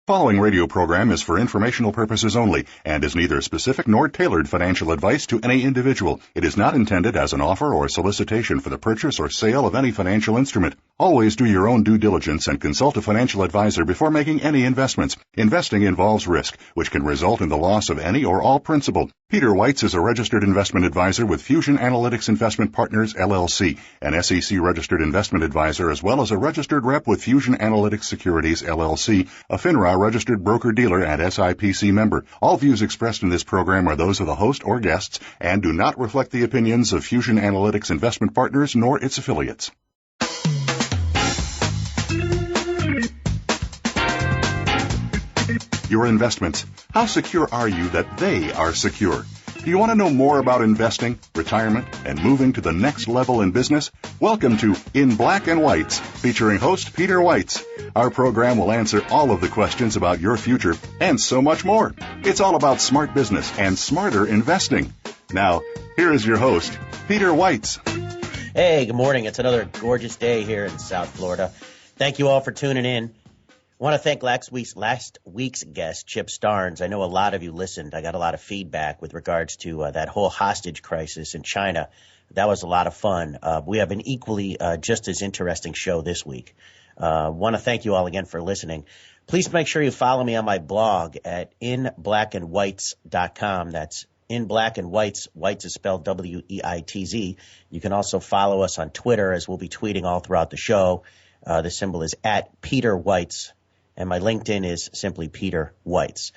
Following radio program is for informational purposes only and is neither specific nor tailored financial advice to any individual. It is not intended as an offer or solicitation for the purchase or sale of any financial instrument. Always do your own due diligence and consult a financial advisor before making any investments. Investing involves risk, which can result in the loss of any or all principal. Peter Weitz is a registered investment advisor with Fusion Analytics Investment Partners, LLC, an SEC-registered investment advisor, as well as a registered rep with Fusion Analytics Securities, LLC, a FINRA registered broker-dealer and SIPC member. All views expressed in this program are those of the host or guests and do not reflect the opinions of Fusion Analytics Investment Partners nor its affiliates. Your investments. How secure are you that they are secure? Do you want to know more about investing, retirement, and moving to the next level in business? Welcome to In Black and Whites, featuring host Peter Weitz. Our program will answer all of the questions about your future and so much more. It's all about smart business and smarter investing. Now, here is your host, Peter Weitz. Hey, good morning. It's another gorgeous day here in South Florida. Thank you all for tuning in. I want to thank last week's guest, Chip Starnes. I know a lot of you listened. I got a lot of feedback with regards to that whole hostage crisis in China. That was a lot of fun. We have an equally just as interesting show this week. Want to thank you all again for listening. Please make sure you follow me on my blog at inblackandwhitz.com. That's In Black and Whites. Whites is spelled W-E-I-T-Z. You can also follow us on Twitter, as we'll be tweeting all throughout the show. The symbol is at Peter Weitz. And my LinkedIn is simply Peter Weitz.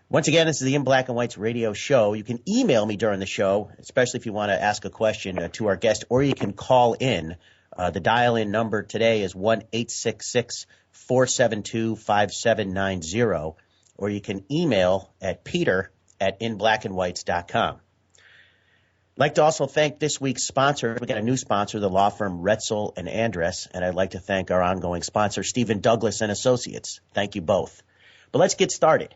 Once again, this is the In Black and Whites radio show. You can email me during the show, especially if you want to ask a question to our guest, or you can call in. The dial-in number today is 1-866-472-5790, or you can email at peter@inblackandwhites.com. I'd like to also thank this week's sponsor. We got a new sponsor, the law firm Retzel and Andress, and I'd like to thank our ongoing sponsor, Stephen Douglas and Associates. Thank you both. But let's get started.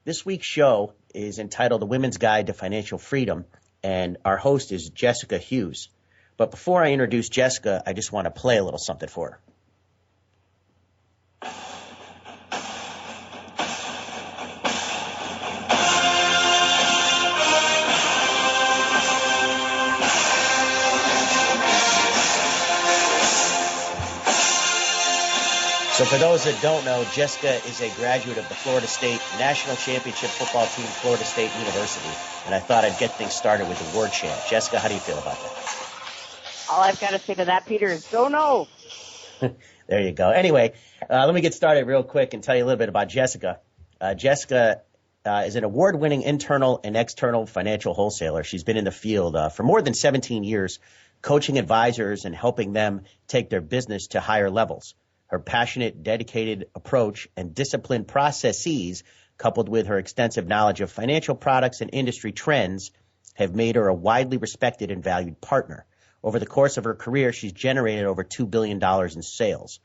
This week's show is entitled The Women's Guide to Financial Freedom, and our host is Jessica Hughes. But before I introduce Jessica, I just want to play a little something for her. So for those that don't know, Jessica is a graduate of the Florida State National Championship football team, Florida State University. And I thought I'd get things started with the word chant. Jessica, how do you feel about that? All I've got to say to that, Peter, is don't know. There you go. Anyway, let me get started real quick and tell you a little bit about Jessica. Jessica is an award-winning internal and external financial wholesaler. She's been in the field for more than 17 years, coaching advisors and helping them take their business to higher levels. Her passionate, dedicated approach and disciplined processes, coupled with her extensive knowledge of financial products and industry trends, have made her a widely respected and valued partner. Over the course of her career, she's generated over $2 billion in sales.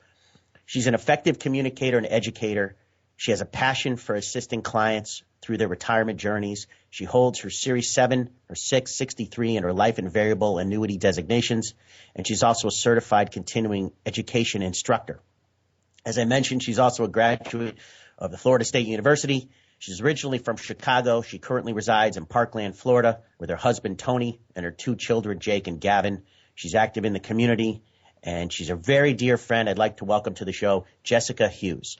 She's an effective communicator and educator. She has a passion for assisting clients through their retirement journeys. She holds her Series 7, her 6, 63, and her life and variable annuity designations. And she's also a certified continuing education instructor. As I mentioned, she's also a graduate of the Florida State University. She's originally from Chicago. She currently resides in Parkland, Florida, with her husband, Tony, and her 2 children, Jake and Gavin. She's active in the community, and she's a very dear friend. I'd like to welcome to the show Jessica Hughes.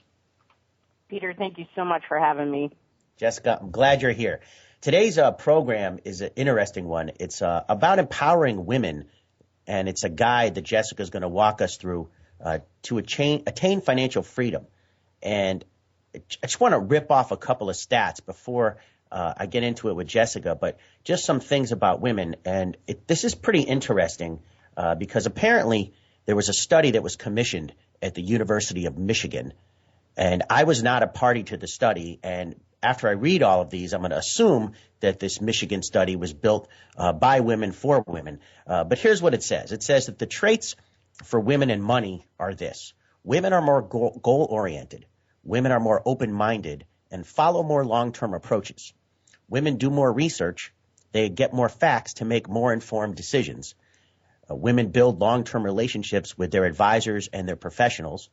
Peter, thank you so much for having me. Jessica, I'm glad you're here. Today's program is an interesting one. It's about empowering women, and it's a guide that Jessica's going to walk us through to attain financial freedom. And I just want to rip off a couple of stats before I get into it with Jessica, but just some things about women. And this is pretty interesting because apparently there was a study that was commissioned at the University of Michigan, and I was not a party to the study. And after I read all of these, I'm going to assume that this Michigan study was built by women for women. But here's what it says. It says that the traits for women and money are this. Women are more goal-oriented. Women are more open-minded and follow more long-term approaches. Women do more research. They get more facts to make more informed decisions. Women build long-term relationships with their advisors and their professionals.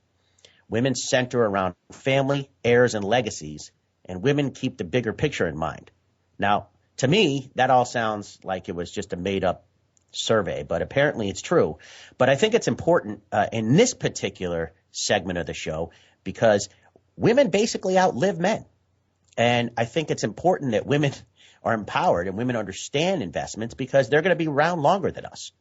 Women center around family, heirs, and legacies, and women keep the bigger picture in mind. Now, to me, that all sounds like it was just a made-up survey, but apparently it's true. But I think it's important in this particular segment of the show because women basically outlive men. And I think it's important that women are empowered and women understand investments because they're going to be around longer than us.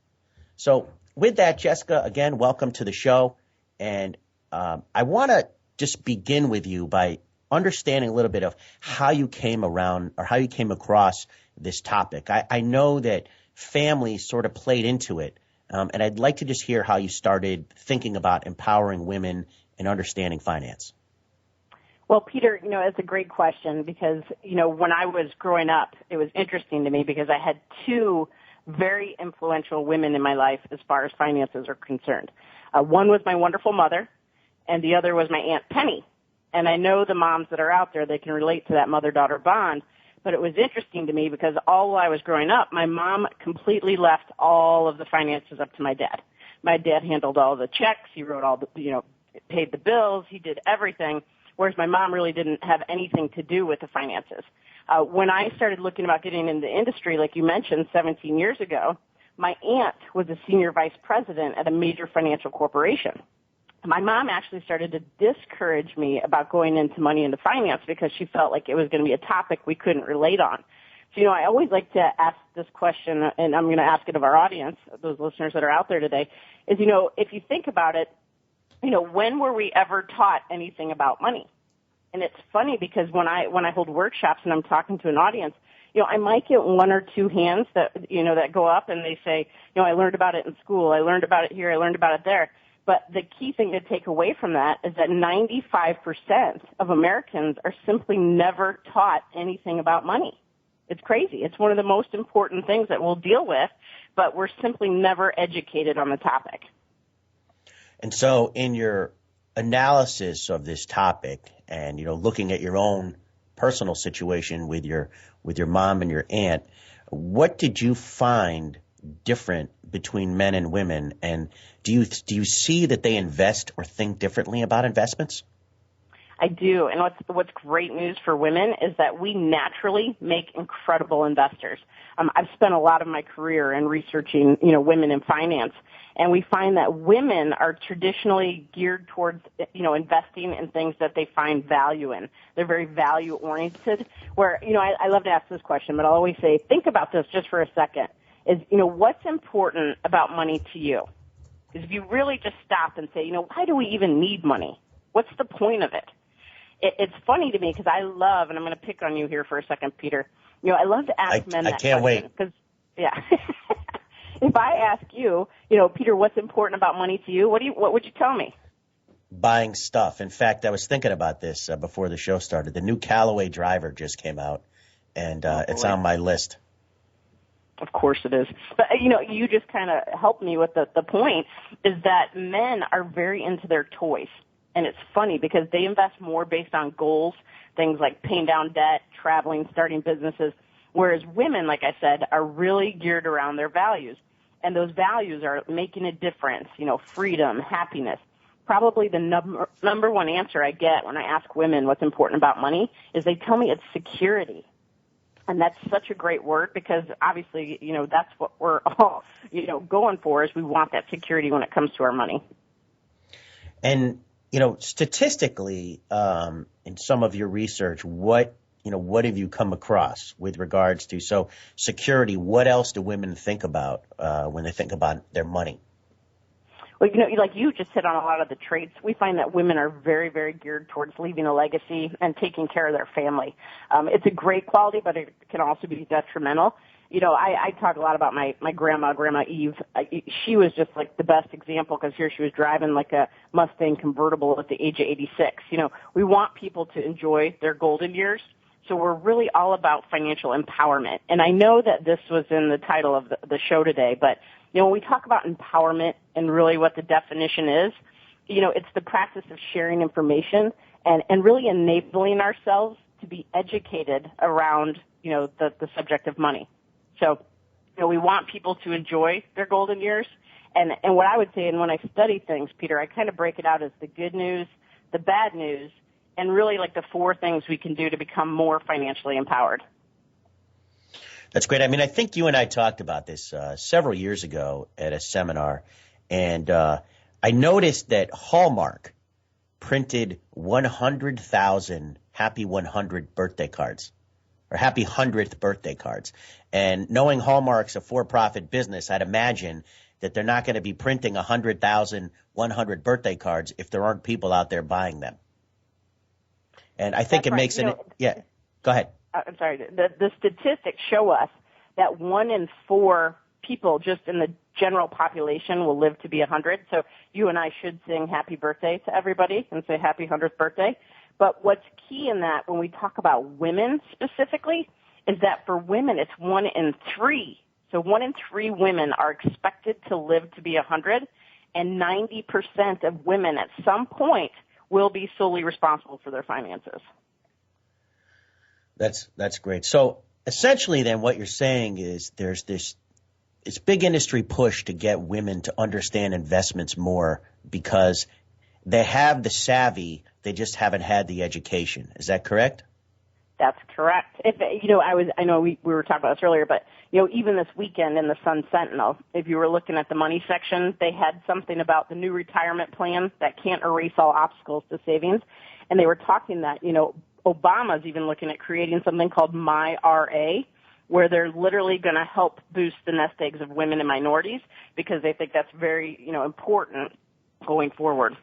So with that, Jessica, again, welcome to the show. And I want to just begin with you by understanding a little bit of how you came around or how you came across this topic. I know that family sort of played into it, and I'd like to just hear how you started thinking about empowering women and understanding finance. Well, Peter, it's a great question because, when I was growing up, it was interesting to me because I had two very influential women in my life as far as finances are concerned. One was my wonderful mother, and the other was my Aunt Penny. And I know the moms that are out there, they can relate to that mother-daughter bond. But it was interesting to me because all while I was growing up, my mom completely left all of the finances up to my dad. My dad handled all the checks. He wrote all the, paid the bills. He did everything, whereas my mom really didn't have anything to do with the finances. When I started looking about getting into the industry, like you mentioned, 17 years ago, my aunt was a senior vice president at a major financial corporation. My mom actually started to discourage me about going into money into finance because she felt like it was going to be a topic we couldn't relate on. So, I always like to ask this question, and I'm going to ask it of our audience, those listeners that are out there today, is, if you think about it, when were we ever taught anything about money? And it's funny because when I hold workshops and I'm talking to an audience, I might get one or two hands that, that go up and they say, I learned about it in school, I learned about it here, I learned about it there. But the key thing to take away from that is that 95% of Americans are simply never taught anything about money. It's crazy. It's one of the most important things that we'll deal with, but we're simply never educated on the topic. And so in your analysis of this topic and, looking at your own personal situation with your mom and your aunt, what did you find different between men and women, and do you see that they invest or think differently about investments? I do, and what's great news for women is that we naturally make incredible investors. I've spent a lot of my career in researching, women in finance, and we find that women are traditionally geared towards, investing in things that they find value in. They're very value oriented. Where, I love to ask this question, but I'll always say, think about this just for a second. Is, what's important about money to you? Because if you really just stop and say, why do we even need money? What's the point of it? It's funny to me because I love, and I'm going to pick on you here for a second, Peter. I love to ask men that question. I can't wait. Because, yeah. If I ask you, Peter, what's important about money to you? What would you tell me? Buying stuff. In fact, I was thinking about this before the show started. The new Callaway driver just came out, and it's on my list. Of course it is. But, you just kind of helped me with the point is that men are very into their toys. And it's funny because they invest more based on goals, things like paying down debt, traveling, starting businesses, whereas women, like I said, are really geared around their values. And those values are making a difference, freedom, happiness. Probably the number one answer I get when I ask women what's important about money is they tell me it's security. And that's such a great word because obviously, that's what we're all, going for is we want that security when it comes to our money. And, statistically, in some of your research, what have you come across with regards to, so security, what else do women think about when they think about their money? Well, like you just hit on a lot of the traits. We find that women are very, very geared towards leaving a legacy and taking care of their family. It's a great quality, but it can also be detrimental. I talk a lot about my Grandma Eve. She was just like the best example because here she was driving like a Mustang convertible at the age of 86. We want people to enjoy their golden years. So we're really all about financial empowerment. And I know that this was in the title of the show today, but when we talk about empowerment and really what the definition is, it's the practice of sharing information and really enabling ourselves to be educated around, the subject of money. So, we want people to enjoy their golden years. And what I would say, and when I study things, Peter, I kind of break it out as the good news, the bad news, and really like the 4 things we can do to become more financially empowered. That's great. I mean, I think you and I talked about this several years ago at a seminar, and I noticed that Hallmark printed 100,000 Happy 100 birthday cards, or Happy 100th birthday cards. And knowing Hallmark's a for-profit business, I'd imagine that they're not going to be printing 100,000 100 birthday cards if there aren't people out there buying them. And I think it makes an – yeah, go ahead. I'm sorry. The statistics show us that 1 in 4 people just in the general population will live to be 100. So you and I should sing happy birthday to everybody and say happy 100th birthday. But what's key in that when we talk about women specifically is that for women it's 1 in 3. So 1 in 3 women are expected to live to be 100, and 90% of women at some point will be solely responsible for their finances. That's great. So essentially then what you're saying is there's this big industry push to get women to understand investments more because they have the savvy, they just haven't had the education. Is that correct? That's correct. I know we were talking about this earlier, but even this weekend in the Sun Sentinel, if you were looking at the money section, they had something about the new retirement plan that can't erase all obstacles to savings, and they were talking that Obama's even looking at creating something called MyRA, where they're literally going to help boost the nest eggs of women and minorities because they think that's very, important going forward.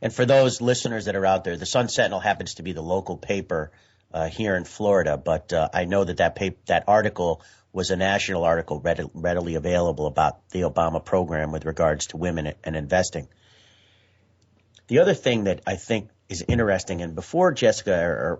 And for those listeners that are out there, the Sun Sentinel happens to be the local paper here in Florida, but I know that article was a national article readily available about the Obama program with regards to women and investing. The other thing that I think is interesting, and before Jessica,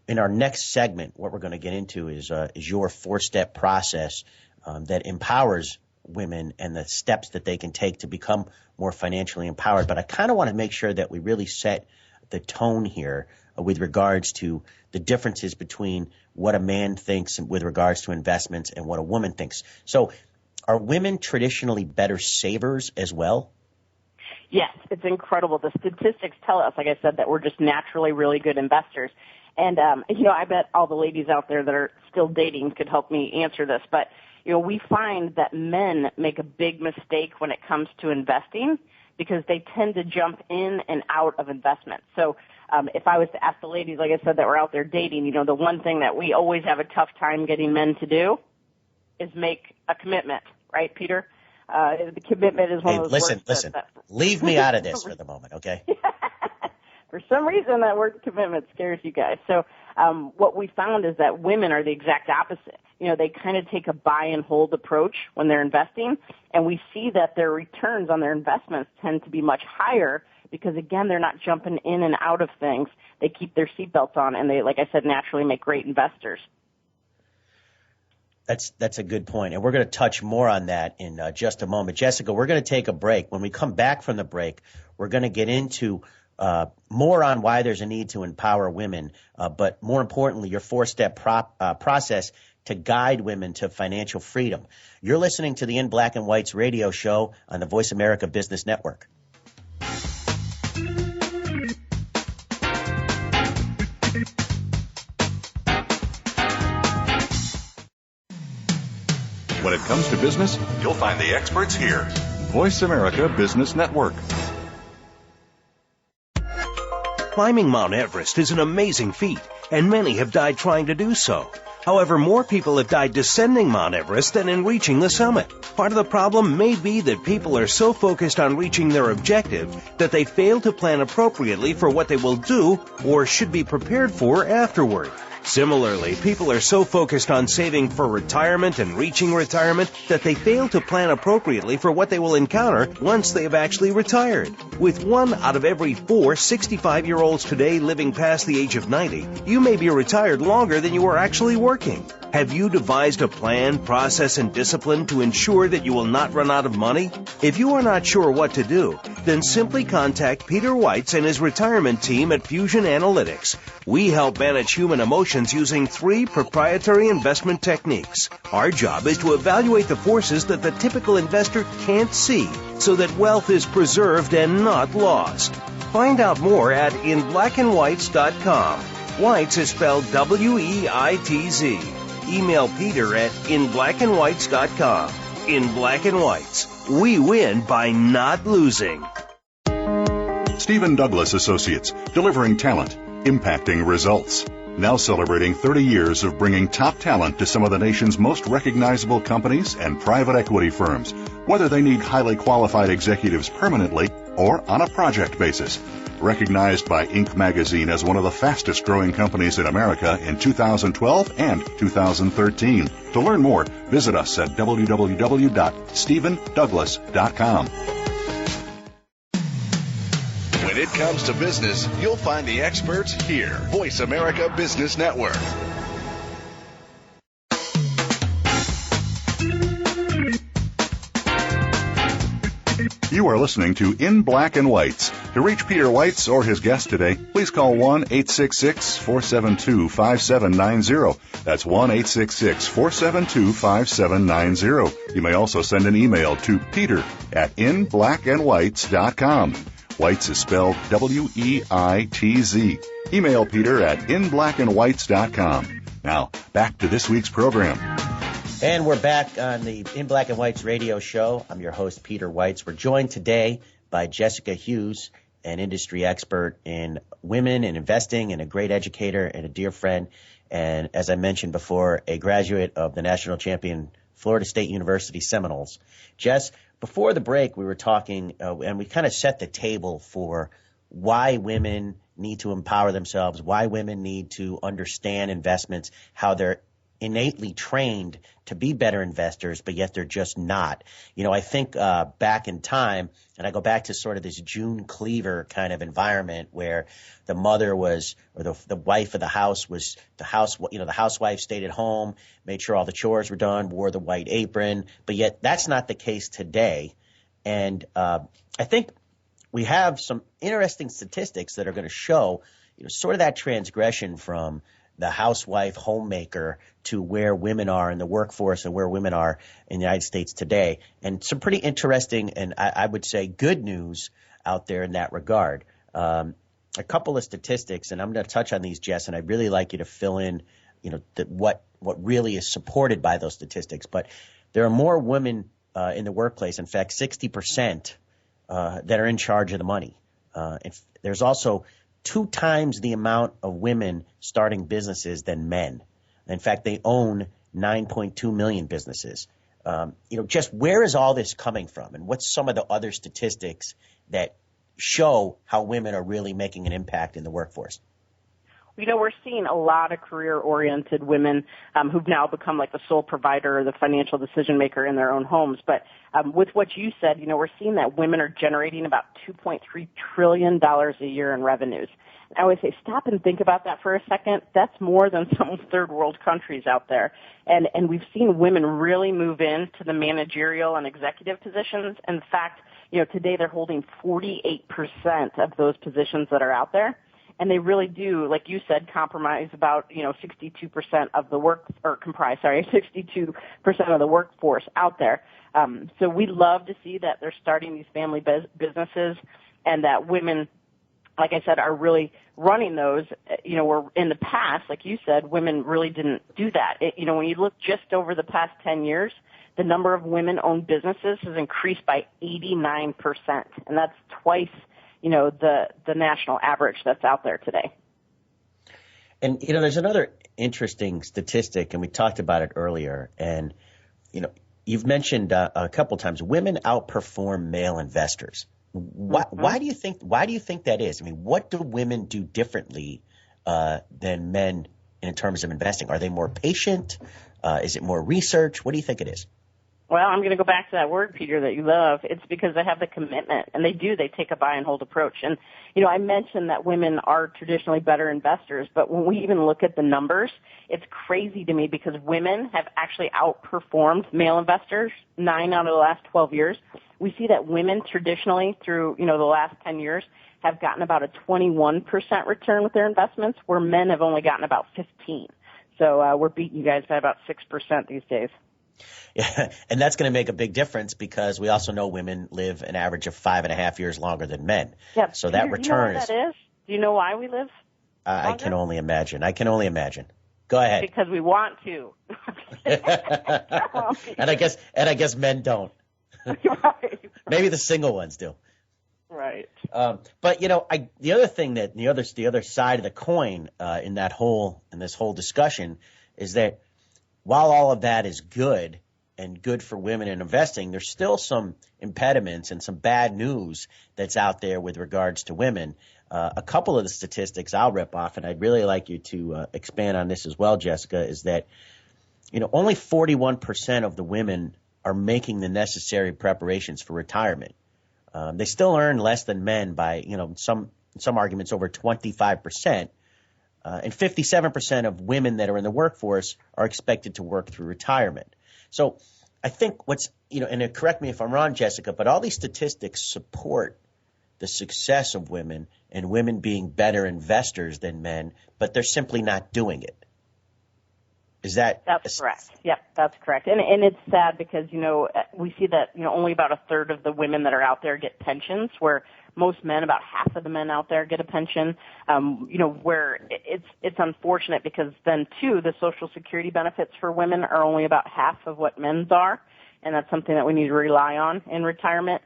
in our next segment, what we're going to get into is your 4-step process that empowers women and the steps that they can take to become more financially empowered. But I kind of want to make sure that we really set the tone here with regards to the differences between what a man thinks with regards to investments and what a woman thinks. So are women traditionally better savers as well? Yes, it's incredible. The statistics tell us, like I said, that we're just naturally really good investors. And, I bet all the ladies out there that are still dating could help me answer this. But, we find that men make a big mistake when it comes to investing because they tend to jump in and out of investments. So if I was to ask the ladies, like I said, that were out there dating, the one thing that we always have a tough time getting men to do is make a commitment. Right, Peter? The commitment is one of those words. Listen. Leave me out of this for the moment, okay? For some reason, that word commitment scares you guys. So what we found is that women are the exact opposite. They kind of take a buy and hold approach when they're investing, and we see that their returns on their investments tend to be much higher because, again, they're not jumping in and out of things. They keep their seatbelts on, and they, like I said, naturally make great investors. That's a good point, and we're going to touch more on that in just a moment. Jessica, we're going to take a break. When we come back from the break, we're going to get into more on why there's a need to empower women, but more importantly, your 4-step process to guide women to financial freedom. You're listening to the In Black and White's radio show on the Voice America Business Network. When it comes to business, you'll find the experts here. Voice America Business Network. Climbing Mount Everest is an amazing feat, and many have died trying to do so. However, more people have died descending Mount Everest than in reaching the summit. Part of the problem may be that people are so focused on reaching their objective that they fail to plan appropriately for what they will do or should be prepared for afterward. Similarly, people are so focused on saving for retirement and reaching retirement that they fail to plan appropriately for what they will encounter once they have actually retired. With 1 out of every 4 65-year-olds today living past the age of 90, you may be retired longer than you are actually working. Have you devised a plan, process, and discipline to ensure that you will not run out of money? If you are not sure what to do, then simply contact Peter Weitz and his retirement team at Fusion Analytics. We help manage human emotions emotions using 3 proprietary investment techniques. Our job is to evaluate the forces that the typical investor can't see so that wealth is preserved and not lost. Find out more at inblackandwhites.com. Weitz is spelled W-E-I-T-Z. Email Peter at inblackandwhites.com. In Black and Whites, we win by not losing. Stephen Douglas Associates, delivering talent, impacting results. Now celebrating 30 years of bringing top talent to some of the nation's most recognizable companies and private equity firms, whether they need highly qualified executives permanently or on a project basis. Recognized by Inc. magazine as one of the fastest growing companies in America in 2012 and 2013. To learn more, visit us at www.stephendouglas.com. When it comes to business, you'll find the experts here. Voice America Business Network. You are listening to In Black and Whites. To reach Peter Weitz or his guest today, please call 1-866-472-5790. That's 1-866-472-5790. You may also send an email to peter@inblackandwhites.com. Weitz is spelled W-E-I-T-Z. Email Peter at inblackandwhites.com. Now, back to this week's program. And we're back on the In Black and Whites radio show. I'm your host, Peter Weitz. We're joined today by Jessica Hughes, an industry expert in women and investing and a great educator and a dear friend. And as I mentioned before, a graduate of the national champion Florida State University Seminoles. Jess, before the break, we were talking and we kind of set the table for why women need to empower themselves, why women need to understand investments, how they're innately trained to be better investors, but yet they're just not. You know, I think back in time, and I go back to sort of this June Cleaver kind of environment where the mother was, or the wife of the house was the housewife stayed at home, made sure all the chores were done, wore the white apron, but yet that's not the case today. And I think we have some interesting statistics that are going to show, sort of that transgression from the housewife homemaker to where women are in the workforce and where women are in the United States today. And some pretty interesting and I would say good news out there in that regard. A couple of statistics, and I'm going to touch on these, Jess, and I'd really like you to fill in, what really is supported by those statistics. But there are more women in the workplace. In fact, 60% that are in charge of the money. There's also 2 times the amount of women starting businesses than men. In fact, they own 9.2 million businesses. Just where is all this coming from? And what's some of the other statistics that show how women are really making an impact in the workforce? We're seeing a lot of career-oriented women who've now become like the sole provider or the financial decision maker in their own homes. But with what you said, we're seeing that women are generating about $2.3 trillion a year in revenues. And I always say, stop and think about that for a second. That's more than some third world countries out there. And we've seen women really move into the managerial and executive positions. In fact, today they're holding 48% of those positions that are out there. And they really do, like you said, comprise about, 62% of the comprise 62% of the workforce out there. So we love to see that they're starting these family businesses and that women, like I said, are really running those. Where in the past, like you said, women really didn't do that. When you look just over the past 10 years, the number of women-owned businesses has increased by 89%. And that's twice the national average that's out there today. And, there's another interesting statistic, and we talked about it earlier. And, you've mentioned a couple times women outperform male investors. Why do you think that is? I mean, what do women do differently than men in terms of investing? Are they more patient? Is it more research? What do you think it is? Well, I'm going to go back to that word, Peter, that you love. It's because they have the commitment, and they take a buy and hold approach. And, I mentioned that women are traditionally better investors, but when we even look at the numbers, it's crazy to me because women have actually outperformed male investors 9 out of the last 12 years. We see that women traditionally through, the last 10 years have gotten about a 21% return with their investments, where men have only gotten about 15. So we're beating you guys by about 6% these days. Yeah, and that's going to make a big difference because we also know women live an average of 5.5 years longer than men. Yeah, so Peter, that return do you know why that is? Do you know why we live longer? I can only imagine. Go ahead. Because we want to. and I guess men don't. Right. Maybe the single ones do. Right. But the other thing that the other side of the coin in this whole discussion is that while all of that is good and good for women in investing, there's still some impediments and some bad news that's out there with regards to women. A couple of the statistics I'll rip off, and I'd really like you to expand on this as well, Jessica, is that only 41% of the women are making the necessary preparations for retirement. They still earn less than men by some arguments over 25%. And 57% of women that are in the workforce are expected to work through retirement. So I think and correct me if I'm wrong, Jessica, but all these statistics support the success of women and women being better investors than men, but they're simply not doing it. That's correct. Yep, that's correct. And it's sad because, we see that, only about a third of the women that are out there get pensions, where most men, about half of the men out there get a pension, where it's unfortunate because then, too, the Social Security benefits for women are only about half of what men's are, and that's something that we need to rely on in retirement.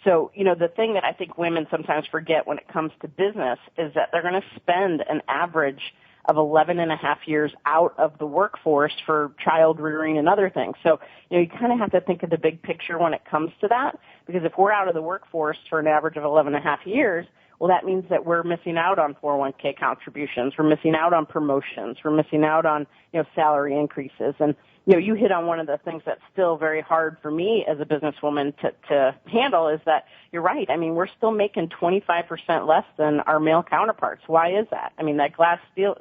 So, the thing that I think women sometimes forget when it comes to business is that they're going to spend an average of 11 and a half years out of the workforce for child rearing and other things. So, you kind of have to think of the big picture when it comes to that, because if we're out of the workforce for an average of 11 and a half years, well, that means that we're missing out on 401k contributions. We're missing out on promotions. We're missing out on, salary increases. And, you hit on one of the things that's still very hard for me as a businesswoman to handle is that you're right. I mean, we're still making 25% less than our male counterparts. Why is that? I mean, that glass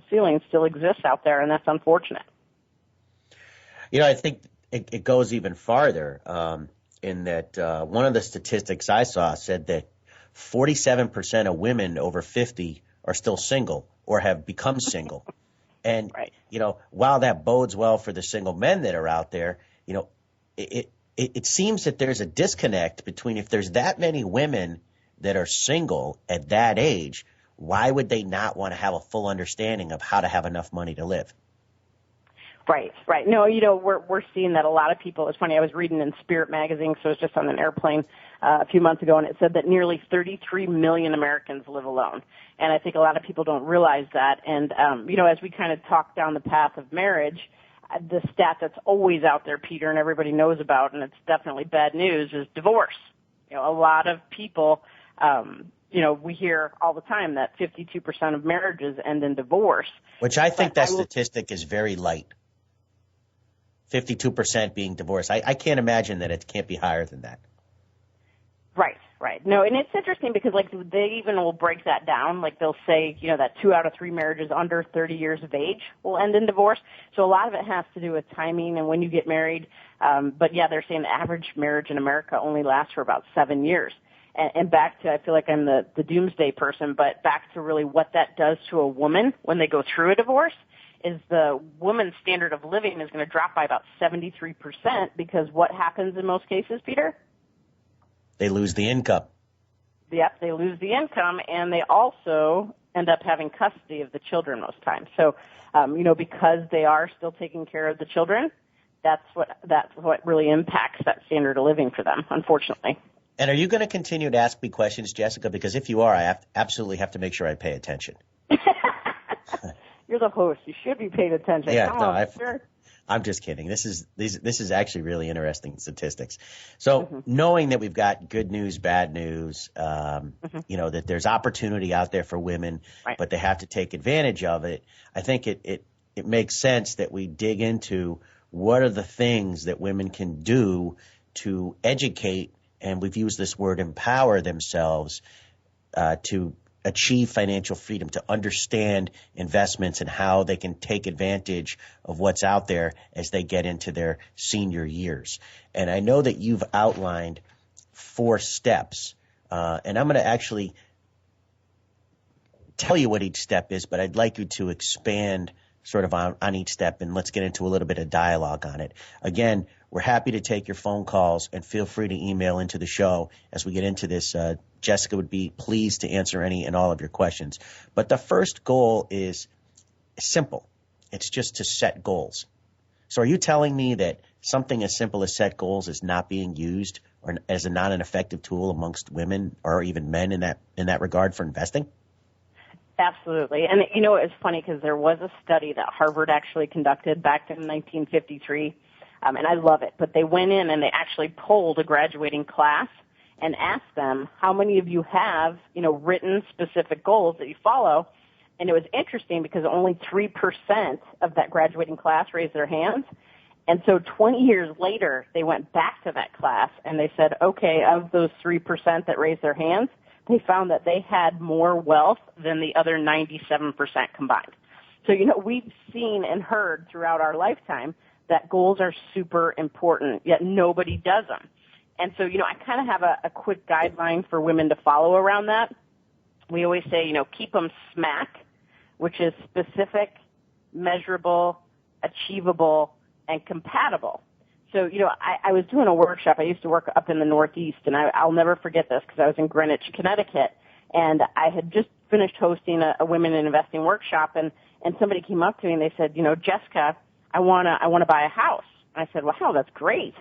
ceiling still exists out there, and that's unfortunate. I think it goes even farther in that one of the statistics I saw said that 47% of women over 50 are still single or have become single. And, right. While that bodes well for the single men that are out there, it seems that there's a disconnect between if there's that many women that are single at that age, why would they not want to have a full understanding of how to have enough money to live? Right. No, we're seeing that a lot of people. It's funny. I was reading in Spirit magazine, so I was just on an airplane a few months ago, and it said that nearly 33 million Americans live alone. And I think a lot of people don't realize that. And as we kind of talk down the path of marriage, the stat that's always out there, Peter, and everybody knows about, and it's definitely bad news, is divorce. A lot of people, we hear all the time that 52% of marriages end in divorce. Which I think that statistic is very light. 52% being divorced. I can't imagine that it can't be higher than that. Right. No, and it's interesting because, they even will break that down. They'll say, that 2 out of 3 marriages under 30 years of age will end in divorce. So a lot of it has to do with timing and when you get married. But, yeah, they're saying the average marriage in America only lasts for about 7 years. And back to, I feel like I'm the doomsday person, but back to really what that does to a woman when they go through a divorce is the woman's standard of living is going to drop by about 73% because what happens in most cases, Peter? They lose the income. Yep, they lose the income, and they also end up having custody of the children most times. So, because they are still taking care of the children, that's what really impacts that standard of living for them, unfortunately. And are you going to continue to ask me questions, Jessica? Because if you are, I absolutely have to make sure I pay attention. You're the host. You should be paying attention. Yeah, I'm just kidding. This is actually really interesting statistics. So knowing that we've got good news, bad news, that there's opportunity out there for women, right, but they have to take advantage of it. I think it makes sense that we dig into what are the things that women can do to educate, and we've used this word, empower themselves to achieve financial freedom, to understand investments and how they can take advantage of what's out there as they get into their senior years. And I know that you've outlined 4 steps, and I'm going to actually tell you what each step is, but I'd like you to expand sort of on each step, and let's get into a little bit of dialogue on it. Again, we're happy to take your phone calls, and feel free to email into the show as we get into this. Jessica would be pleased to answer any and all of your questions. But the first goal is simple. It's just to set goals. So are you telling me that something as simple as set goals is not being used or as not an effective tool amongst women or even men in that regard for investing? Absolutely. And, you know, it's funny because there was a study that Harvard actually conducted back in 1953, and I love it. But they went in and they actually polled a graduating class and asked them, how many of you have, you know, written specific goals that you follow? And it was interesting because only 3% of that graduating class raised their hands. And so 20 years later, they went back to that class and they said, okay, of those 3% that raised their hands, they found that they had more wealth than the other 97% combined. So, you know, we've seen and heard throughout our lifetime that goals are super important, yet nobody does them. And so, you know, I kind of have a quick guideline for women to follow around that. We always say, you know, keep them SMAC, which is specific, measurable, achievable, and compatible. So, you know, I was doing a workshop. I used to work up in the Northeast, and I'll never forget this because I was in Greenwich, Connecticut, and I had just finished hosting a women in investing workshop, and somebody came up to me and they said, you know, Jessica, I wanna buy a house. I said, wow, that's great.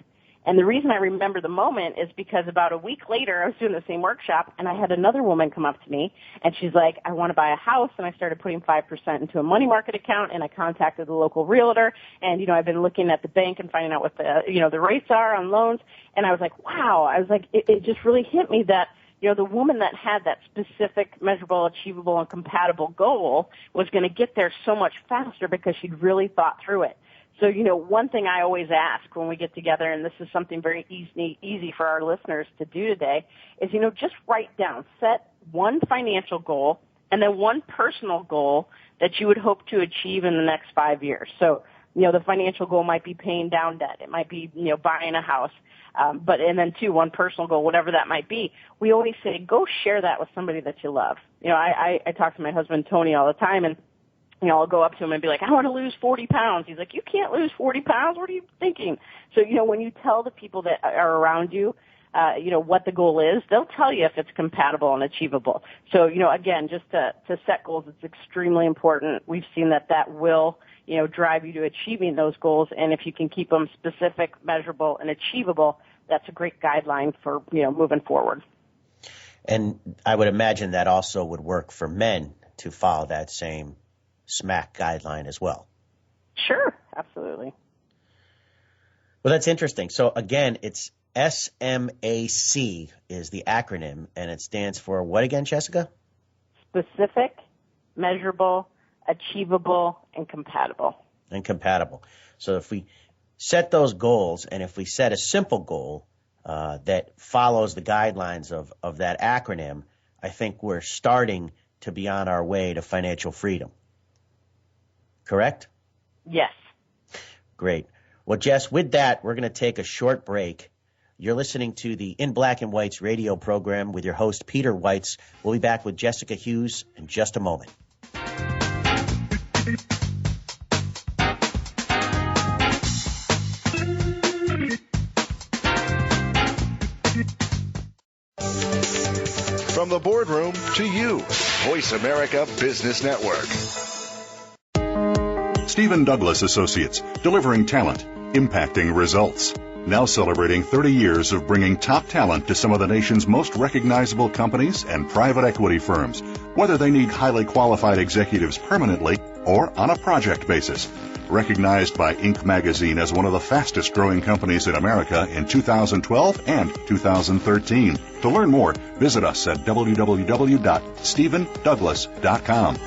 And the reason I remember the moment is because about a week later, I was doing the same workshop, and I had another woman come up to me, and she's like, I want to buy a house, and I started putting 5% into a money market account, and I contacted the local realtor, and, you know, I've been looking at the bank and finding out what the rates are on loans, and I was like, wow, it just really hit me that, you know, the woman that had that specific, measurable, achievable, and compatible goal was going to get there so much faster because she'd really thought through it. So, you know, one thing I always ask when we get together, and this is something very easy for our listeners to do today, is, you know, just write down, set one financial goal and then one personal goal that you would hope to achieve in the next 5 years. So, you know, the financial goal might be paying down debt. It might be, you know, buying a house. And then two, one personal goal, whatever that might be. We always say, go share that with somebody that you love. You know, I talk to my husband, Tony, all the time, and you know, I'll go up to him and be like, I want to lose 40 pounds. He's like, you can't lose 40 pounds. What are you thinking? So, you know, when you tell the people that are around you, you know, what the goal is, they'll tell you if it's compatible and achievable. So, you know, again, just to set goals, it's extremely important. We've seen that will, you know, drive you to achieving those goals. And if you can keep them specific, measurable, and achievable, that's a great guideline for, you know, moving forward. And I would imagine that also would work for men to follow that same SMAC guideline as well. Sure, absolutely. Well, that's interesting. So again, it's SMAC is the acronym, and it stands for what again, Jessica? Specific, measurable, achievable, and compatible. And compatible. So if we set those goals, and if we set a simple goal that follows the guidelines of that acronym, I think we're starting to be on our way to financial freedom. Correct? Yes. Great. Well, Jess, with that, we're going to take a short break. You're listening to the In Black and White's radio program with your host, Peter Weitz. We'll be back with Jessica Hughes in just a moment. From the boardroom to you, Voice America Business Network. Stephen Douglas Associates, delivering talent, impacting results. Now celebrating 30 years of bringing top talent to some of the nation's most recognizable companies and private equity firms, whether they need highly qualified executives permanently or on a project basis. Recognized by Inc. magazine as one of the fastest growing companies in America in 2012 and 2013. To learn more, visit us at www.stephendouglas.com.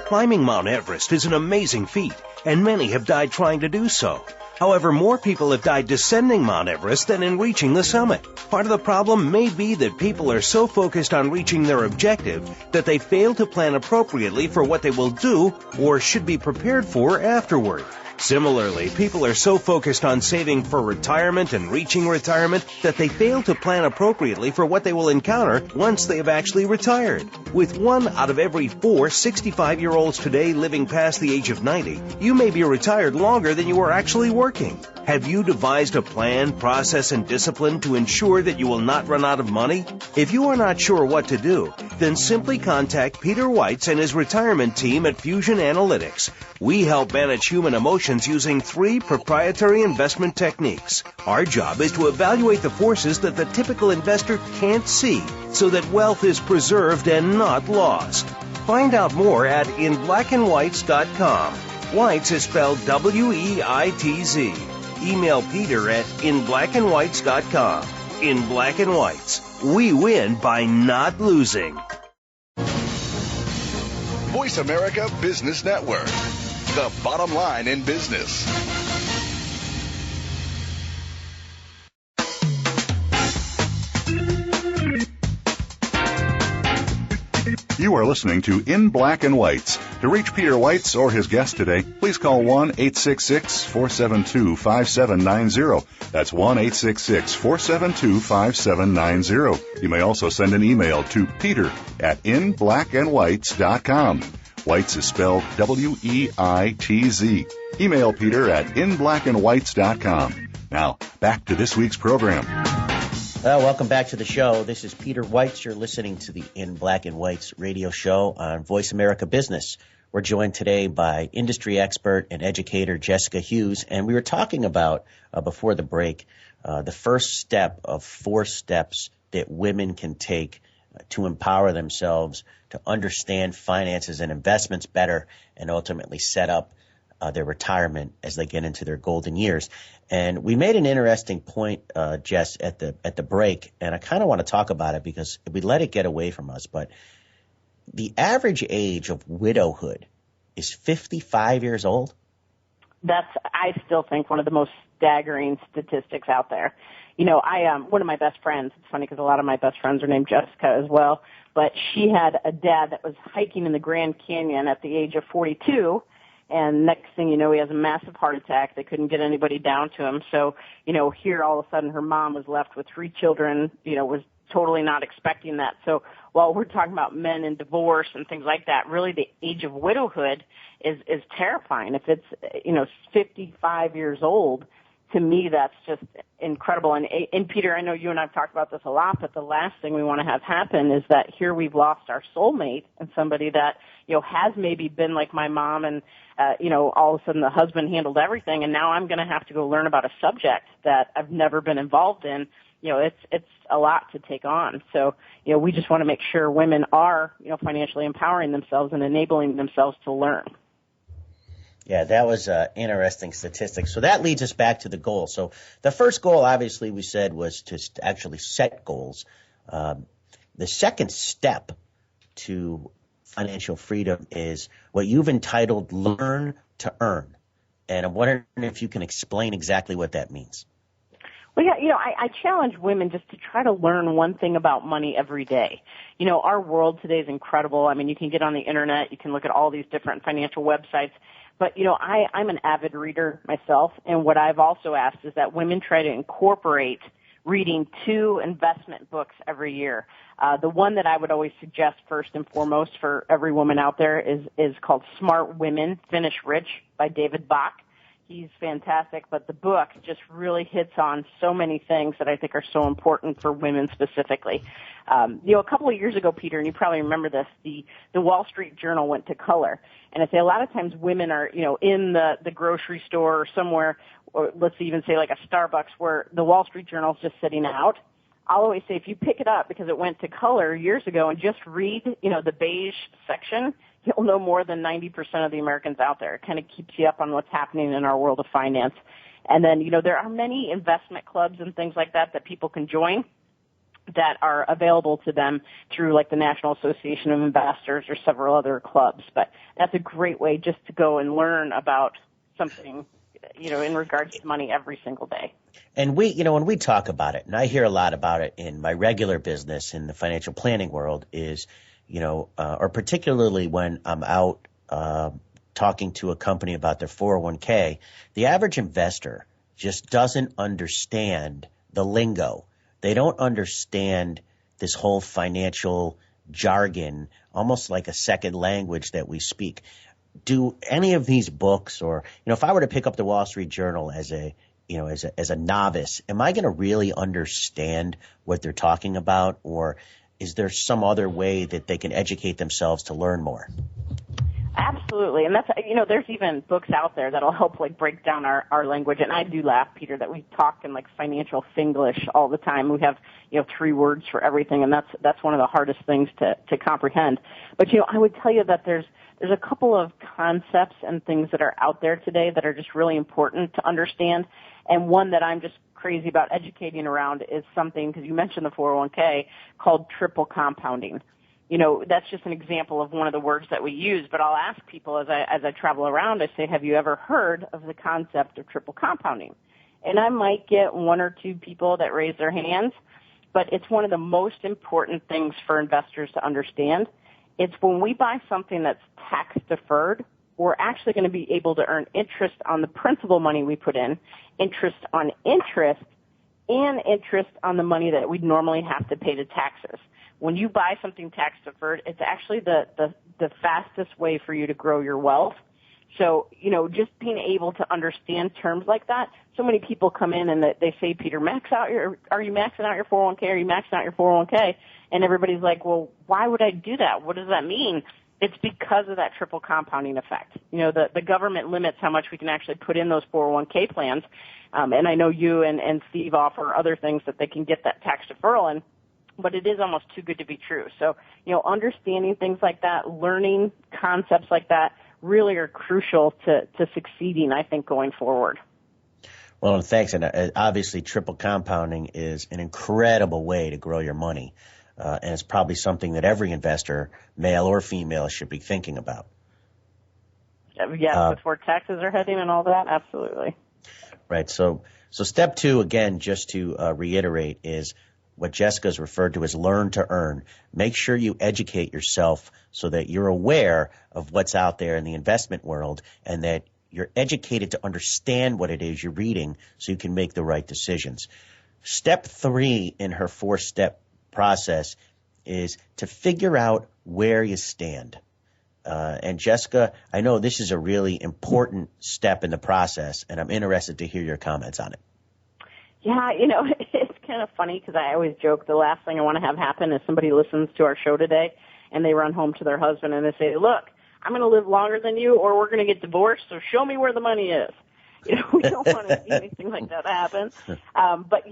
Climbing Mount Everest is an amazing feat, and many have died trying to do so. However, more people have died descending Mount Everest than in reaching the summit. Part of the problem may be that people are so focused on reaching their objective that they fail to plan appropriately for what they will do or should be prepared for afterward. Similarly, people are so focused on saving for retirement and reaching retirement that they fail to plan appropriately for what they will encounter once they have actually retired. With 1 out of every 4 65-year-olds today living past the age of 90, you may be retired longer than you are actually working. Have you devised a plan, process, and discipline to ensure that you will not run out of money? If you are not sure what to do, then simply contact Peter Weitz and his retirement team at Fusion Analytics. We help manage human emotions using 3 proprietary investment techniques. Our job is to evaluate the forces that the typical investor can't see so that wealth is preserved and not lost. Find out more at inblackandwhites.com. Weitz is spelled W-E-I-T-Z. Email Peter at inblackandwhites.com. In Black and Whites, we win by not losing. Voice America Business Network, the bottom line in business. You are listening to In Black and Whites. To reach Peter Weitz or his guest today, please call 1-866-472-5790. That's 1-866-472-5790. You may also send an email to peter@inblackandwhites.com. Weitz is spelled W-E-I-T-Z. Email Peter at inblackandwhites.com. Now, back to this week's program. Welcome back to the show. This is Peter Weitz. You're listening to the In Black and Whites radio show on Voice America Business. We're joined today by industry expert and educator Jessica Hughes, and we were talking about, before the break, the first step of 4 steps that women can take to empower themselves, to understand finances and investments better, and ultimately set up their retirement as they get into their golden years. And we made an interesting point, Jess, at the break, and I kind of want to talk about it because we let it get away from us. But the average age of widowhood is 55 years old. That's, I still think, one of the most staggering statistics out there. You know, one of my best friends, it's funny because a lot of my best friends are named Jessica as well, but she had a dad that was hiking in the Grand Canyon at the age of 42. And next thing you know, he has a massive heart attack. They couldn't get anybody down to him. So, you know, here all of a sudden her mom was left with 3 children, you know, was totally not expecting that. So while we're talking about men and divorce and things like that, really the age of widowhood is terrifying. If it's, you know, 55 years old, to me, that's just incredible. And Peter, I know you and I have talked about this a lot, but the last thing we want to have happen is that here we've lost our soulmate and somebody that, you know, has maybe been like my mom and, you know, all of a sudden the husband handled everything and now I'm going to have to go learn about a subject that I've never been involved in. You know, it's a lot to take on. So, you know, we just want to make sure women are, you know, financially empowering themselves and enabling themselves to learn. Yeah, that was interesting statistics. So that leads us back to the goal. So the first goal, obviously, we said was to actually set goals. The second step to financial freedom is what you've entitled Learn to Earn. And I'm wondering if you can explain exactly what that means. Well, yeah, you know, I challenge women just to try to learn one thing about money every day. You know, our world today is incredible. I mean, you can get on the internet, you can look at all these different financial websites. But, you know, I'm an avid reader myself, and what I've also asked is that women try to incorporate reading 2 investment books every year. The one that I would always suggest first and foremost for every woman out there is called Smart Women Finish Rich by David Bach. He's fantastic, but the book just really hits on so many things that I think are so important for women specifically. You know, a couple of years ago, Peter, and you probably remember this, the Wall Street Journal went to color. And I say a lot of times women are, you know, in the grocery store or somewhere, or let's even say like a Starbucks where the Wall Street Journal is just sitting out. I'll always say if you pick it up because it went to color years ago and just read, you know, the beige section, you'll know more than 90% of the Americans out there. It kind of keeps you up on what's happening in our world of finance. And then, you know, there are many investment clubs and things like that people can join that are available to them through like the National Association of Investors or several other clubs. But that's a great way just to go and learn about something, you know, in regards to money every single day. And we, you know, when we talk about it, and I hear a lot about it in my regular business in the financial planning world is, you know, or particularly when I'm out talking to a company about their 401k, the average investor just doesn't understand the lingo. They don't understand this whole financial jargon, almost like a second language that we speak. Do any of these books, or, if I were to pick up the Wall Street Journal as a novice, am I going to really understand what they're talking about, or is there some other way that they can educate themselves to learn more? Absolutely. And that's, there's even books out there that'll help break down our language. And I do laugh, Peter, that we talk in financial Finglish all the time. We have, 3 words for everything, and that's one of the hardest things to comprehend. But, I would tell you that there's a couple of concepts and things that are out there today that are just really important to understand. And one that I'm just crazy about educating around is something, because you mentioned the 401k, called triple compounding. That's just an example of one of the words that we use, but I'll ask people as I travel around, I say, have you ever heard of the concept of triple compounding? And I might get 1 or 2 people that raise their hands, but it's one of the most important things for investors to understand. It's when we buy something that's tax deferred, we're actually going to be able to earn interest on the principal money we put in, interest on interest, and interest on the money that we'd normally have to pay to taxes. When you buy something tax deferred, it's actually the fastest way for you to grow your wealth. So, just being able to understand terms like that. So many people come in and they say, Peter, are you maxing out your 401k? Are you maxing out your 401k? And everybody's like, well, why would I do that? What does that mean? It's because of that triple compounding effect. The government limits how much we can actually put in those 401k plans. And I know you and Steve offer other things that they can get that tax deferral in. But it is almost too good to be true. So, understanding things like that, learning concepts like that really are crucial to succeeding, I think, going forward. Well, thanks. And obviously, triple compounding is an incredible way to grow your money. And it's probably something that every investor, male or female, should be thinking about. Yes, before taxes are heading and all that, absolutely. Right. So step 2, again, just to reiterate, is what Jessica's referred to as learn to earn. Make sure you educate yourself so that you're aware of what's out there in the investment world and that you're educated to understand what it is you're reading so you can make the right decisions. Step 3 in her 4-step process is to figure out where you stand. And Jessica, I know this is a really important step in the process, and I'm interested to hear your comments on it. Yeah, it's kind of funny because I always joke the last thing I want to have happen is somebody listens to our show today and they run home to their husband and they say, look, I'm going to live longer than you or we're going to get divorced, so show me where the money is. We don't want to see anything like that happen. But,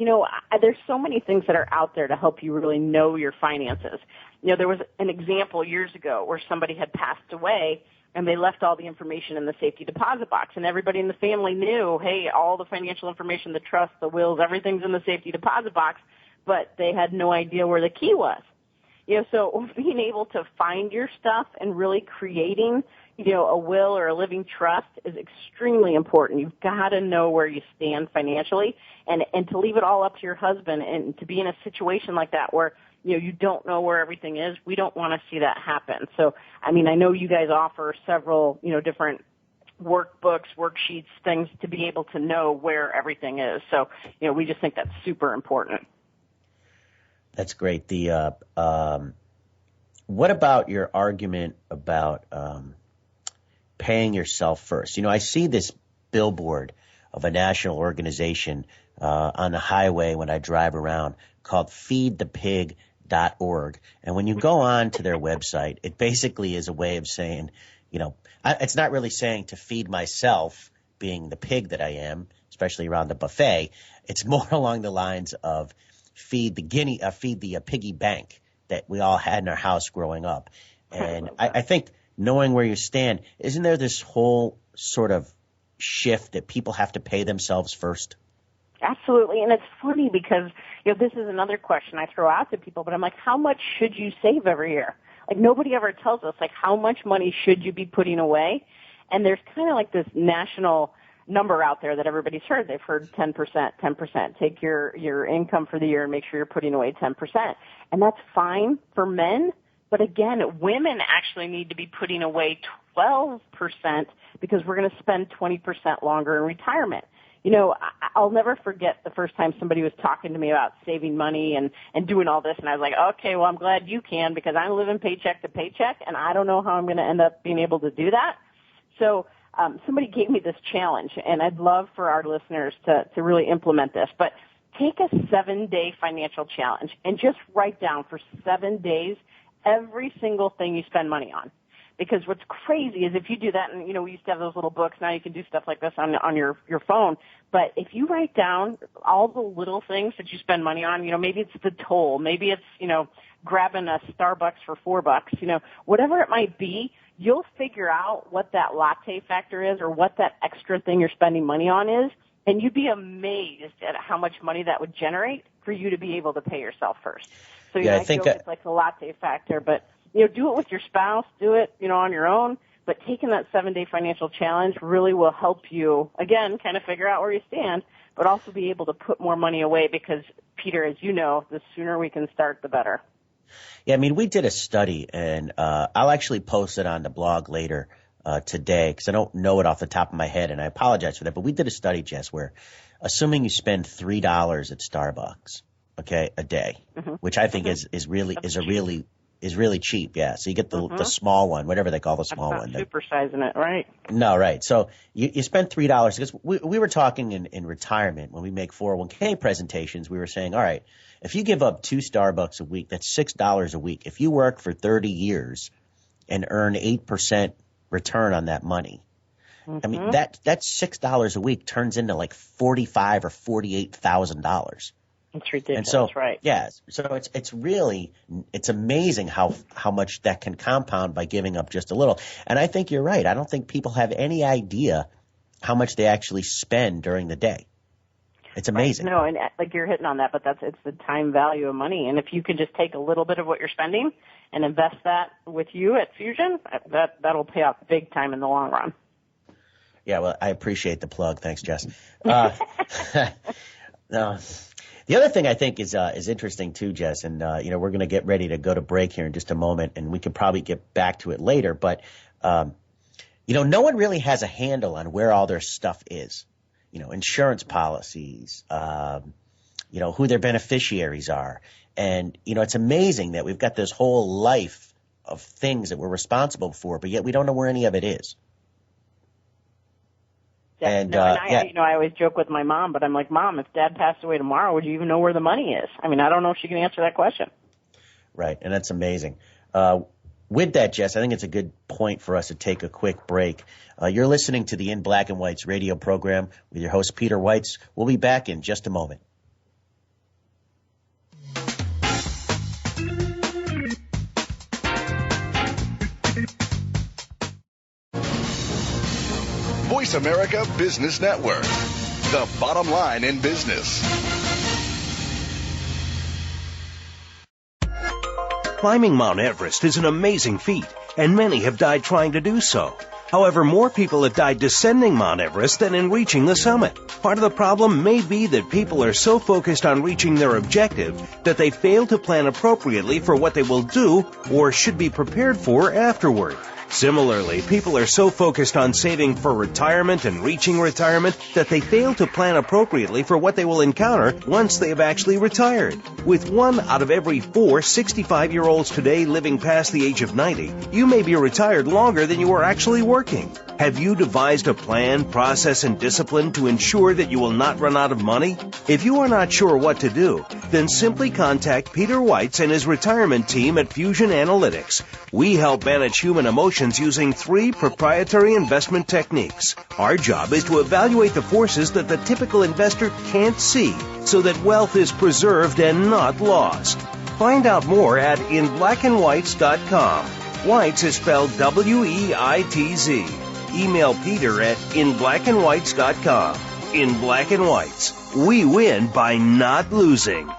there's so many things that are out there to help you really know your finances. There was an example years ago where somebody had passed away and they left all the information in the safety deposit box, and everybody in the family knew, hey, all the financial information, the trust, the wills, everything's in the safety deposit box, but they had no idea where the key was. So being able to find your stuff and really creating, a will or a living trust is extremely important. You've got to know where you stand financially, and to leave it all up to your husband and to be in a situation like that where you don't know where everything is. We don't want to see that happen. So, I know you guys offer several, different workbooks, worksheets, things to be able to know where everything is. So, we just think that's super important. That's great. What about your argument about paying yourself first? I see this billboard of a national organization on the highway when I drive around called feedthepig.org. And when you go on to their website, it basically is a way of saying, it's not really saying to feed myself, being the pig that I am, especially around the buffet. It's more along the lines of feed the piggy bank that we all had in our house growing up. And I think knowing where you stand, isn't there this whole sort of shift that people have to pay themselves first? Absolutely. And it's funny because, this is another question I throw out to people, but I'm like, how much should you save every year? Nobody ever tells us, how much money should you be putting away? And there's kind of this national number out there that everybody's heard. They've heard 10%. Take your income for the year and make sure you're putting away 10%. And that's fine for men, But again, women actually need to be putting away 12% because we're going to spend 20% longer in retirement. You know, I'll never forget the first time somebody was talking to me about saving money and doing all this, and I was like, okay, well, I'm glad you can, because I'm living paycheck to paycheck, and I don't know how I'm going to end up being able to do that. So somebody gave me this challenge, and I'd love for our listeners to really implement this. But take a 7-day financial challenge and just write down for 7 days every single thing you spend money on. Because what's crazy is if you do that, and, you know, we used to have those little books. Now you can do stuff like this on your phone. But if you write down all the little things that you spend money on, you know, maybe it's the toll, maybe it's, you know, grabbing a Starbucks for $4, you know, whatever it might be, you'll figure out what that latte factor is or what that extra thing you're spending money on is. And you'd be amazed at how much money that would generate for you to be able to pay yourself first. So you yeah, know, I think it's like the latte factor, but you know, do it with your spouse, do it, you know, on your own, but taking that 7-day financial challenge really will help you, again, kind of figure out where you stand, but also be able to put more money away because, Peter, as you know, the sooner we can start, the better. Yeah, I mean, we did a study, and I'll actually post it on the blog later today because I don't know it off the top of my head, and I apologize for that, but we did a study, Jess, where assuming you spend $3 at Starbucks, okay, a day, which I think is really cheap, yeah. So you get the small one, whatever they call the small one. Supersizing it, right? No, right. So you spend $3 because we were talking in retirement when we make 401k presentations. We were saying, all right, if you give up 2 Starbucks a week, that's $6 a week. If you work for 30 years and earn 8% return on that money, I mean that $6 a week turns into like $45,000 or $48,000. It's ridiculous, and so, right? Yeah. So it's amazing how much that can compound by giving up just a little. And I think you're right. I don't think people have any idea how much they actually spend during the day. It's amazing. Right. No, and like you're hitting on that, but it's the time value of money. And if you can just take a little bit of what you're spending and invest that with you at Fusion, that'll pay off big time in the long run. Yeah, well, I appreciate the plug. Thanks, Jess. No. The other thing I think is interesting too, Jess, and you know, we're going to get ready to go to break here in just a moment, and we could probably get back to it later. But you know, no one really has a handle on where all their stuff is. You know, insurance policies, you know, who their beneficiaries are, and you know, it's amazing that we've got this whole life of things that we're responsible for, but yet we don't know where any of it is. Yeah, and I you know, I always joke with my mom, but I'm like, Mom, if Dad passed away tomorrow, would you even know where the money is? I mean, I don't know if she can answer that question. Right, and that's amazing. With that, Jess, I think it's a good point for us to take a quick break. You're listening to the In Black and White's radio program with your host, Peter Weitz. We'll be back in just a moment. Voice America Business Network, the bottom line in business. Climbing Mount Everest is an amazing feat, and many have died trying to do so. However, more people have died descending Mount Everest than in reaching the summit. Part of the problem may be that people are so focused on reaching their objective that they fail to plan appropriately for what they will do or should be prepared for afterward. Similarly, people are so focused on saving for retirement and reaching retirement that they fail to plan appropriately for what they will encounter once they have actually retired. With 1 out of every 4 65-year-olds today living past the age of 90, you may be retired longer than you are actually working. Have you devised a plan, process, and discipline to ensure that you will not run out of money? If you are not sure what to do, then simply contact Peter Weitz and his retirement team at Fusion Analytics. We help manage human emotions using 3 proprietary investment techniques. Our job is to evaluate the forces that the typical investor can't see so that wealth is preserved and not lost. Find out more at inblackandwhites.com. Weitz is spelled W-E-I-T-Z. Email Peter at inblackandwhites.com. In Black and Whites, we win by not losing.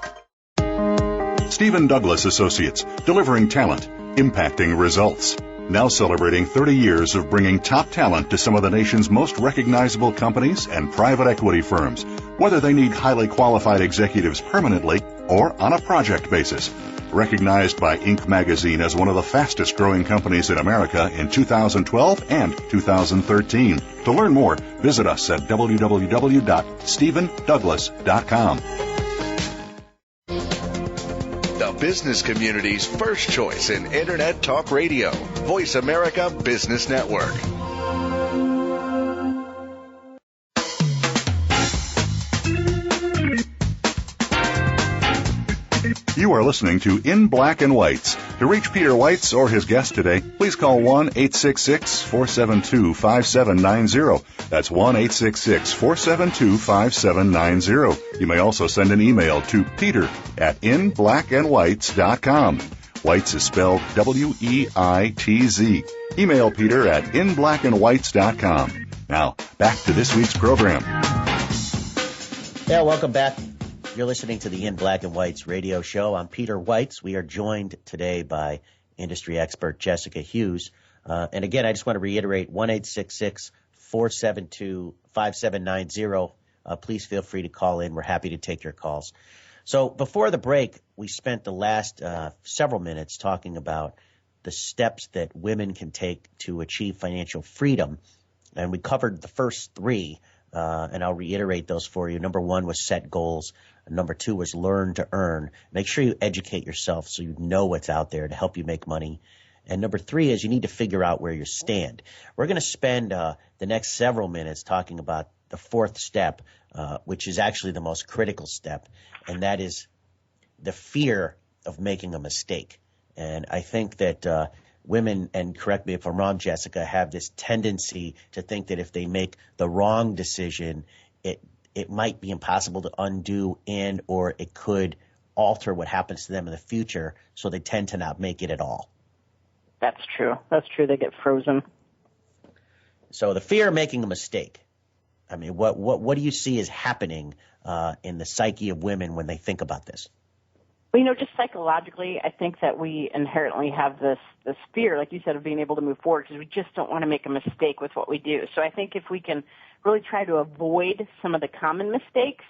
Stephen Douglas Associates, delivering talent, impacting results. Now celebrating 30 years of bringing top talent to some of the nation's most recognizable companies and private equity firms, whether they need highly qualified executives permanently or on a project basis. recognized by Inc. magazine as one of the fastest growing companies in America in 2012 and 2013. To learn more, visit us at www.stephendouglas.com. The business community's first choice in Internet Talk Radio. Voice America Business Network. You are listening to In Black and Whites. To reach Peter Weitz or his guest today, please call 1-866-472-5790. That's 1-866-472-5790. You may also send an email to peter@inblackandwhites.com. Weitz is spelled W-E-I-T-Z. Email Peter at inblackandwhites.com. Now, back to this week's program. Yeah, welcome back. You're listening to the In Black and Whites radio show. I'm Peter Weitz. We are joined today by industry expert Jessica Hughes. And again, I just want to reiterate, 1-866-472-5790. Please feel free to call in. We're happy to take your calls. So before the break, we spent the last several minutes talking about the steps that women can take to achieve financial freedom. And we covered the first three, and I'll reiterate those for you. Number one was set goals. Number two was learn to earn. Make sure you educate yourself so you know what's out there to help you make money. And number three is you need to figure out where you stand. We're going to spend the next several minutes talking about the fourth step, which is actually the most critical step, and that is the fear of making a mistake. And I think that women, and correct me if I'm wrong, Jessica, have this tendency to think that if they make the wrong decision, it might be impossible to undo, and or it could alter what happens to them in the future, so they tend to not make it at all. That's true. That's true. They get frozen. So the fear of making a mistake. I mean, what do you see is happening in the psyche of women when they think about this? Well, just psychologically, I think that we inherently have this fear, like you said, of being able to move forward because we just don't want to make a mistake with what we do. So I think if we can really try to avoid some of the common mistakes,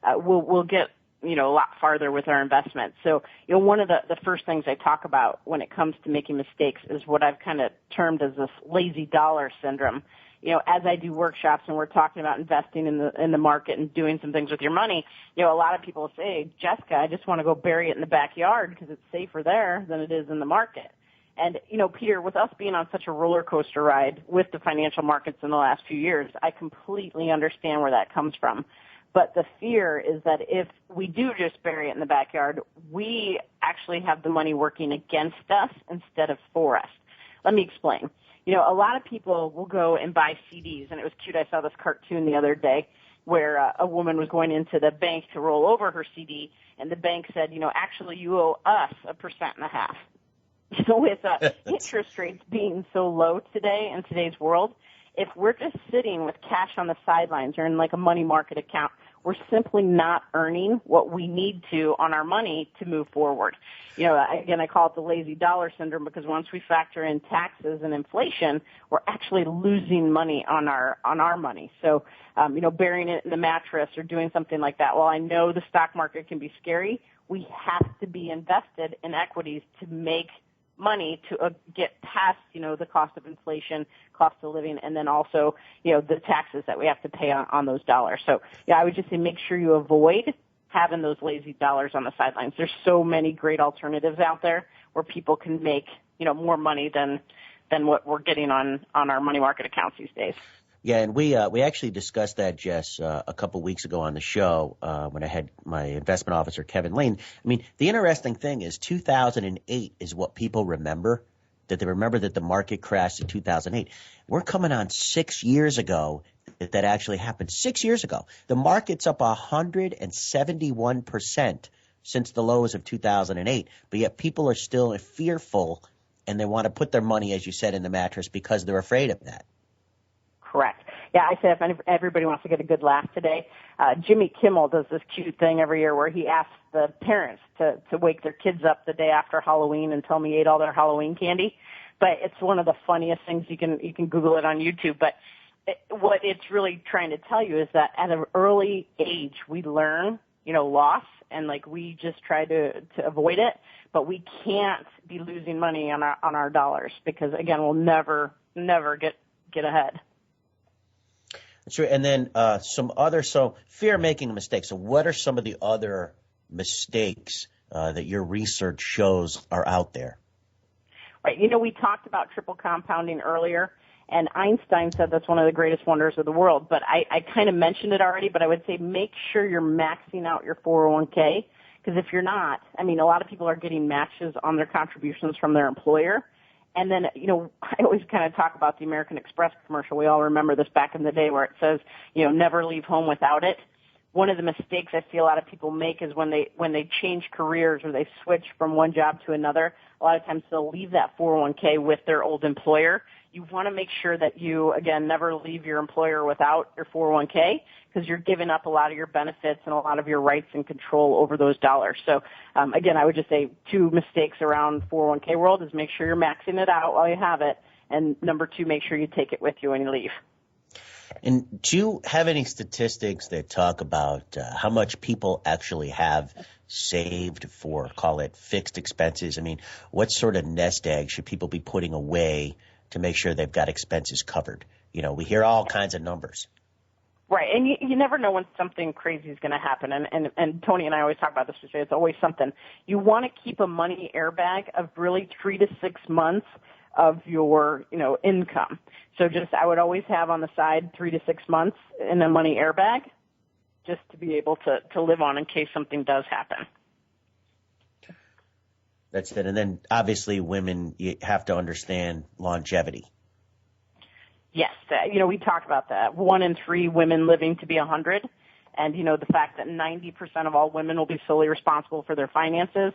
we'll get, a lot farther with our investments. So, one of the first things I talk about when it comes to making mistakes is what I've kind of termed as this lazy dollar syndrome. As I do workshops and we're talking about investing in the market and doing some things with your money, a lot of people say, Jessica, I just want to go bury it in the backyard because it's safer there than it is in the market. And, Peter, with us being on such a roller coaster ride with the financial markets in the last few years, I completely understand where that comes from. But the fear is that if we do just bury it in the backyard, we actually have the money working against us instead of for us. Let me explain. A lot of people will go and buy CDs, and it was cute. I saw this cartoon the other day where a woman was going into the bank to roll over her CD, and the bank said, actually you owe us 1.5%. With interest rates being so low today in today's world, if we're just sitting with cash on the sidelines or in like a money market account, we're simply not earning what we need to on our money to move forward. Again, I call it the lazy dollar syndrome because once we factor in taxes and inflation, we're actually losing money on our money. So, burying it in the mattress or doing something like that. While I know the stock market can be scary, we have to be invested in equities to make money to get past, the cost of inflation, cost of living, and then also, the taxes that we have to pay on those dollars. So, I would just say make sure you avoid having those lazy dollars on the sidelines. There's so many great alternatives out there where people can make, more money than what we're getting on our money market accounts these days. Yeah, and we actually discussed that, Jess, a couple weeks ago on the show when I had my investment officer, Kevin Lane. I mean, the interesting thing is 2008 is what people remember, that they remember that the market crashed in 2008. We're coming on 6 years ago that actually happened. 6 years ago. The market's up 171% since the lows of 2008, but yet people are still fearful and they want to put their money, as you said, in the mattress because they're afraid of that. Correct. Yeah, I said if everybody wants to get a good laugh today, Jimmy Kimmel does this cute thing every year where he asks the parents to wake their kids up the day after Halloween and tell them he ate all their Halloween candy. But it's one of the funniest things. You can Google it on YouTube. But what it's really trying to tell you is that at an early age, we learn loss, and like we just try to avoid it, but we can't be losing money on our dollars because again, we'll never get ahead. Sure. And then so fear of making a mistake. So what are some of the other mistakes that your research shows are out there? Right. We talked about triple compounding earlier, and Einstein said that's one of the greatest wonders of the world. But I kind of mentioned it already, but I would say make sure you're maxing out your 401k, because if you're not, a lot of people are getting matches on their contributions from their employer. And then, I always kind of talk about the American Express commercial. We all remember this back in the day where it says, never leave home without it. One of the mistakes I see a lot of people make is when they change careers or they switch from one job to another, a lot of times they'll leave that 401k with their old employer. You want to make sure that you, again, never leave your employer without your 401k, because you're giving up a lot of your benefits and a lot of your rights and control over those dollars. So, again, I would just say 2 mistakes around 401k world is make sure you're maxing it out while you have it, and number 2, make sure you take it with you when you leave. And do you have any statistics that talk about how much people actually have saved for, call it, fixed expenses? What sort of nest egg should people be putting away to make sure they've got expenses covered? We hear all kinds of numbers. Right, and you never know when something crazy is going to happen. And Tony and I always talk about this. It's always something. You want to keep a money airbag of really 3 to 6 months of your, income. So I would always have on the side 3 to 6 months in a money airbag, just to be able to live on in case something does happen. That's it. And then obviously women, you have to understand longevity. Yes. We talked about that. 1 in 3 women living to be 100. And, the fact that 90% of all women will be solely responsible for their finances.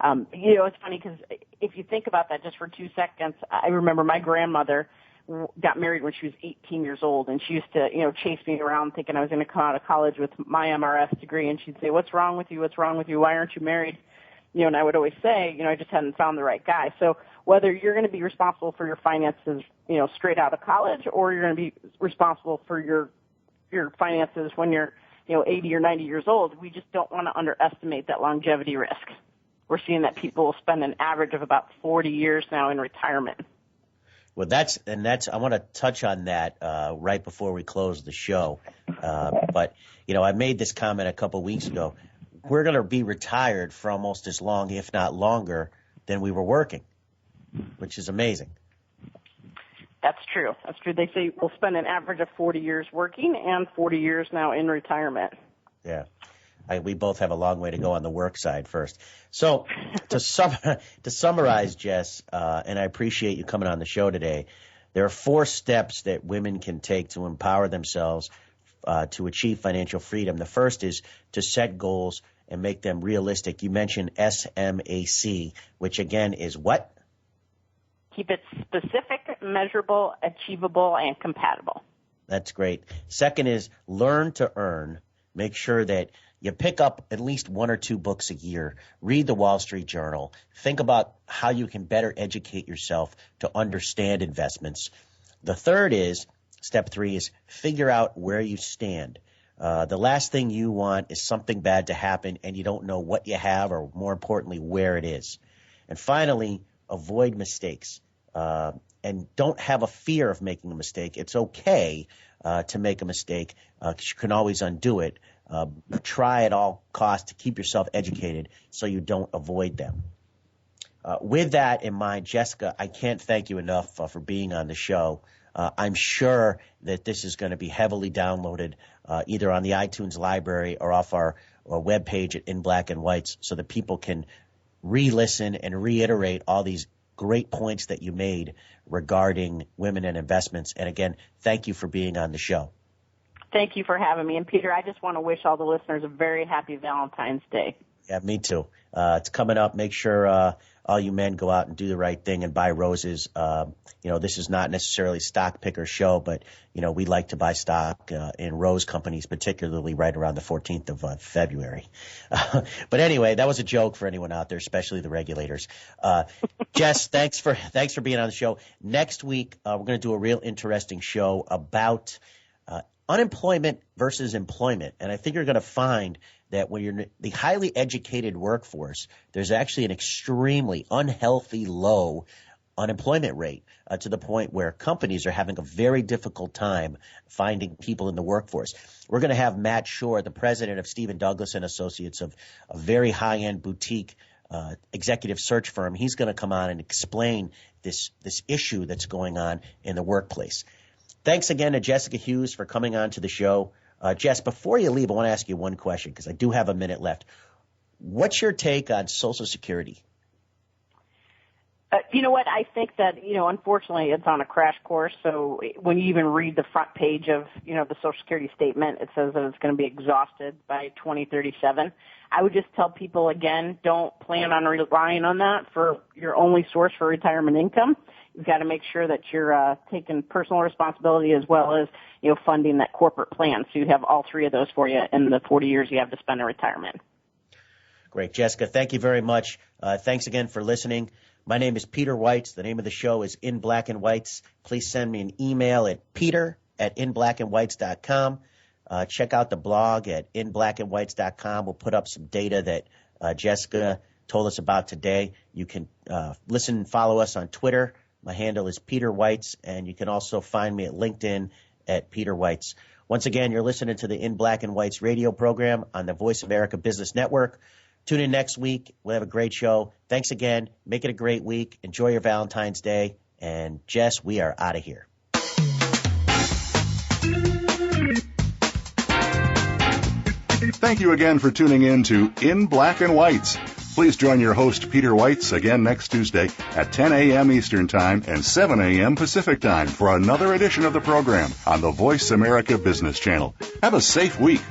It's funny because if you think about that just for 2 seconds, I remember my grandmother got married when she was 18 years old, and she used to, chase me around thinking I was going to come out of college with my MRS degree, and she'd say, "What's wrong with you? What's wrong with you? Why aren't you married?" And I would always say, I just hadn't found the right guy. So whether you're going to be responsible for your finances, straight out of college, or you're going to be responsible for your finances when you're, 80 or 90 years old, we just don't want to underestimate that longevity risk. We're seeing that people will spend an average of about 40 years now in retirement. Well, I want to touch on that right before we close the show. But I made this comment a couple weeks ago. We're going to be retired for almost as long, if not longer, than we were working, which is amazing. That's true. They say we'll spend an average of 40 years working and 40 years now in retirement. Yeah. We both have a long way to go on the work side first. So to summarize, Jess, and I appreciate you coming on the show today, there are 4 steps that women can take to empower themselves to achieve financial freedom. The first is to set goals and make them realistic. You mentioned SMAC, which again is what? Keep it specific, measurable, achievable, and compatible. That's great. Second is learn to earn. Make sure that you pick up at least 1 or 2 books a year. Read the Wall Street Journal. Think about how you can better educate yourself to understand investments. The third is, step 3 is figure out where you stand. The last thing you want is something bad to happen and you don't know what you have or, more importantly, where it is. And finally, avoid mistakes. And don't have a fear of making a mistake. It's okay to make a mistake because you can always undo it. Try at all costs to keep yourself educated so you don't avoid them. With that in mind, Jessica, I can't thank you enough for being on the show. I'm sure that this is going to be heavily downloaded either on the iTunes library or off our webpage at In Black and Weitz so that people can re-listen and reiterate all these great points that you made regarding women and investments. And again, thank you for being on the show. Thank you for having me. And Peter, I just want to wish all the listeners a very happy Valentine's Day. Yeah, me too. It's coming up. Make sure all you men go out and do the right thing and buy roses. This is not necessarily a stock picker show, but, we like to buy stock in rose companies, particularly right around the 14th of February. But anyway, that was a joke for anyone out there, especially the regulators. Jess, thanks for being on the show. Next week, we're going to do a real interesting show about unemployment versus employment. And I think you're going to find that when you're the highly educated workforce, there's actually an extremely unhealthy low unemployment rate to the point where companies are having a very difficult time finding people in the workforce. We're going to have Matt Shore, the president of Stephen Douglas and Associates, of a very high-end boutique executive search firm. He's going to come on and explain this issue that's going on in the workplace. Thanks again to Jessica Hughes for coming on to the show. Jess, before you leave, I want to ask you one question because I do have a minute left. What's your take on Social Security? You know what? I think that, unfortunately it's on a crash course. So when you even read the front page of, the Social Security statement, it says that it's going to be exhausted by 2037. I would just tell people, again, don't plan on relying on that for your only source for retirement income. You've got to make sure that you're taking personal responsibility as well as, funding that corporate plan. So you have all three of those for you in the 40 years you have to spend in retirement. Great. Jessica, thank you very much. Thanks again for listening. My name is Peter Weitz. The name of the show is In Black and Whites. Please send me an email at peter@inblackandwhites.com. Check out the blog at inblackandwhites.com. We'll put up some data that Jessica told us about today. You can listen and follow us on Twitter. My handle is Peter Weitz, and you can also find me at LinkedIn at Peter Weitz. Once again, you're listening to the In Black and Whites radio program on the Voice America Business Network. Tune in next week. We'll have a great show. Thanks again. Make it a great week. Enjoy your Valentine's Day. And Jess, we are out of here. Thank you again for tuning in to In Black and Whites. Please join your host, Peter Weitz, again next Tuesday at 10 a.m. Eastern Time and 7 a.m. Pacific Time for another edition of the program on the Voice America Business Channel. Have a safe week.